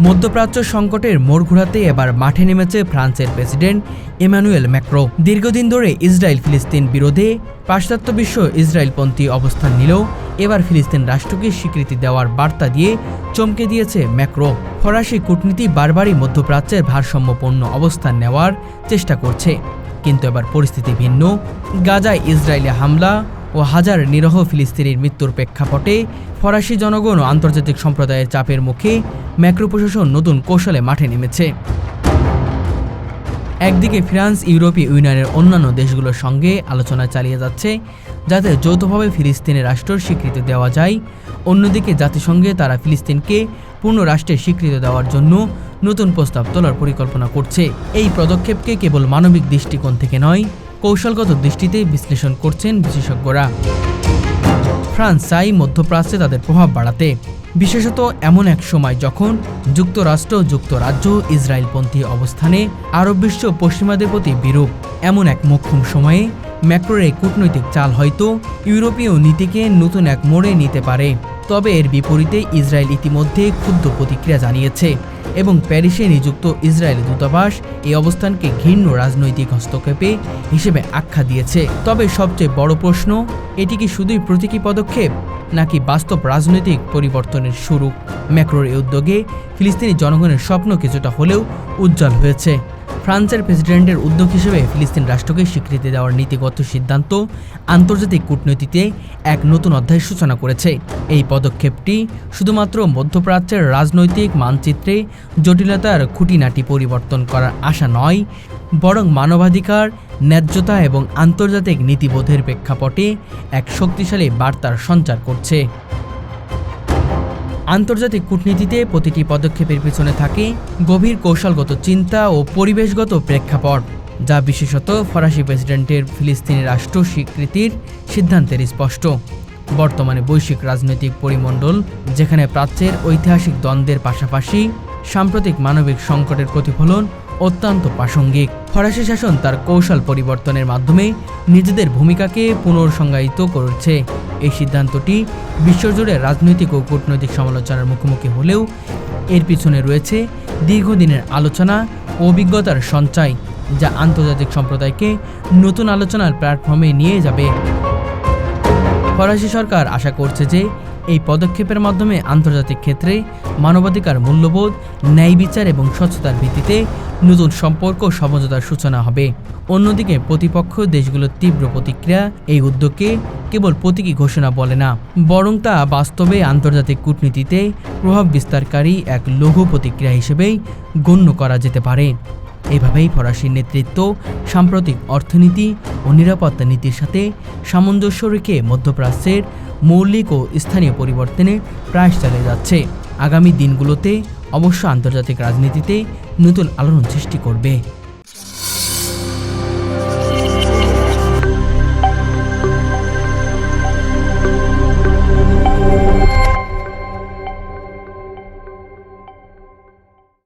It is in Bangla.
মধ্যপ্রাচ্য সংকটের মোড় ঘোরাতে এবার মাঠে নেমেছে ফ্রান্সের প্রেসিডেন্ট ইমানুয়েল ম্যাক্রো। দীর্ঘদিন ধরে ইসরায়েল ফিলিস্তিন বিরোধে পাশ্চাত্য বিশ্ব ইসরায়েলপন্থী অবস্থান নিলেও এবার ফিলিস্তিন রাষ্ট্রকে স্বীকৃতি দেওয়ার বার্তা দিয়ে চমকে দিয়েছে ম্যাক্রো। ফরাসি কূটনীতি বারবারই মধ্যপ্রাচ্যের ভারসাম্যপূর্ণ অবস্থান নেওয়ার চেষ্টা করছে, কিন্তু এবার পরিস্থিতি ভিন্ন। গাজায় ইসরায়েলি হামলা ও হাজার নিরীহ ফিলিস্তিনির মৃত্যুর প্রেক্ষাপটে ফরাসি জনগণ ও আন্তর্জাতিক সম্প্রদায়ের চাপের মুখে ম্যাক্রো প্রশাসন নতুন কৌশলে মাঠে নেমেছে। একদিকে ফ্রান্স ইউরোপীয় ইউনিয়নের অন্যান্য দেশগুলোর সঙ্গে আলোচনা চালিয়ে যাচ্ছে যাতে যৌথভাবে ফিলিস্তিনের রাষ্ট্রের স্বীকৃতি দেওয়া যায়। অন্যদিকে জাতিসংঘে তারা ফিলিস্তিনকে পূর্ণ রাষ্ট্রের স্বীকৃতি দেওয়ার জন্য নতুন প্রস্তাব তোলার পরিকল্পনা করছে। এই পদক্ষেপকে কেবল মানবিক দৃষ্টিকোণ থেকে নয়, কৌশলগত দৃষ্টিতে বিশ্লেষণ করছেন বিশেষজ্ঞরা। ফ্রান্স চায় মধ্যপ্রাচ্যে তাদের প্রভাব বাড়াতে, বিশেষত এমন এক সময় যখন যুক্তরাষ্ট্র যুক্তরাজ্য ইসরায়েলপন্থী অবস্থানে আরব বিশ্ব পশ্চিমাদের প্রতি বিরূপ। এমন এক মোক্ষম সময়ে ম্যাক্রোর এই কূটনৈতিক চাল হয়তো ইউরোপীয় নীতিকে নতুন এক মোড়ে নিতে পারে। তবে এর বিপরীতে ইসরায়েল ইতিমধ্যে ক্ষুব্ধ প্রতিক্রিয়া জানিয়েছে এবং প্যারিসে নিযুক্ত ইসরায়েলি দূতাবাস এই অবস্থানকে ঘৃণ্য রাজনৈতিক হস্তক্ষেপে হিসেবে আখ্যা দিয়েছে। তবে সবচেয়ে বড় প্রশ্ন, এটি কি শুধুই প্রতীকী পদক্ষেপ নাকি বাস্তব রাজনৈতিক পরিবর্তনের শুরু? ম্যাক্রোর এই উদ্যোগে ফিলিস্তিনি জনগণের স্বপ্ন কিছুটা হলেও উজ্জ্বল হয়েছে। ফ্রান্সের প্রেসিডেন্টের উদ্যোগ হিসেবে ফিলিস্তিন রাষ্ট্রকে স্বীকৃতি দেওয়ার নীতিগত সিদ্ধান্ত আন্তর্জাতিক কূটনীতিতে এক নতুন অধ্যায়ের সূচনা করেছে। এই পদক্ষেপটি শুধুমাত্র মধ্যপ্রাচ্যের রাজনৈতিক মানচিত্রে জটিলতার খুঁটিনাটি পরিবর্তন করার আশা নয়, বরং মানবাধিকার, ন্যায্যতা এবং আন্তর্জাতিক নীতিবোধের প্রেক্ষাপটে এক শক্তিশালী বার্তার সঞ্চার করছে। আন্তর্জাতিক কূটনীতিতে প্রতিটি পদক্ষেপের পিছনে থাকে গভীর কৌশলগত চিন্তা ও পরিবেশগত প্রেক্ষাপট, যা বিশেষত ফরাসি প্রেসিডেন্টের ফিলিস্তিনি রাষ্ট্র স্বীকৃতির সিদ্ধান্তের স্পষ্ট। বর্তমানে বৈশ্বিক রাজনৈতিক পরিমণ্ডল, যেখানে প্রাচ্যের ঐতিহাসিক দ্বন্দ্বের পাশাপাশি সাম্প্রতিক মানবিক সংকটের প্রতিফলন অত্যন্ত প্রাসঙ্গিক। ফরাসি শাসন তার কৌশল পরিবর্তনের মাধ্যমে নিজেদের ভূমিকাকে পুনর্সংজ্ঞায়িত করেছে। এই সিদ্ধান্তটি বিশ্বজুড়ে রাজনৈতিক ও কূটনৈতিক সমালোচনার মুখোমুখি হলেও এর পিছনে রয়েছে দীর্ঘদিনের আলোচনা ও অভিজ্ঞতার সঞ্চয়, যা আন্তর্জাতিক সম্প্রদায়কে নতুন আলোচনার প্ল্যাটফর্মে নিয়ে যাবে। ফরাসি সরকার আশা করছে যে এই পদক্ষেপের মাধ্যমে আন্তর্জাতিক ক্ষেত্রে মানবাধিকার মূল্যবোধ, ন্যায় বিচার এবং স্বচ্ছতার ভিত্তিতে নতুন সম্পর্ক সমঝোতার সূচনা হবে। অন্যদিকে প্রতিপক্ষ দেশগুলোর তীব্র প্রতিক্রিয়া এই উদ্যোগকে কেবল প্রতীকী ঘোষণা বলে না, বরং তা বাস্তবে আন্তর্জাতিক কূটনীতিতে প্রভাব বিস্তারকারী এক লঘু প্রতিক্রিয়া হিসেবেই গণ্য করা যেতে পারে। এভাবেই ফরাসি নেতৃত্ব সাম্প্রতিক অর্থনীতি ও নিরাপত্তা নীতির সাথে সামঞ্জস্য রেখে মধ্যপ্রাচ্যের মৌলিক ও স্থানীয় পরিবর্তনে প্রয়াস চালিয়ে যাচ্ছে। আগামী দিনগুলোতে অবশ্য আন্তর্জাতিক রাজনীতিতে নতুন আলোড়ন সৃষ্টি করবে।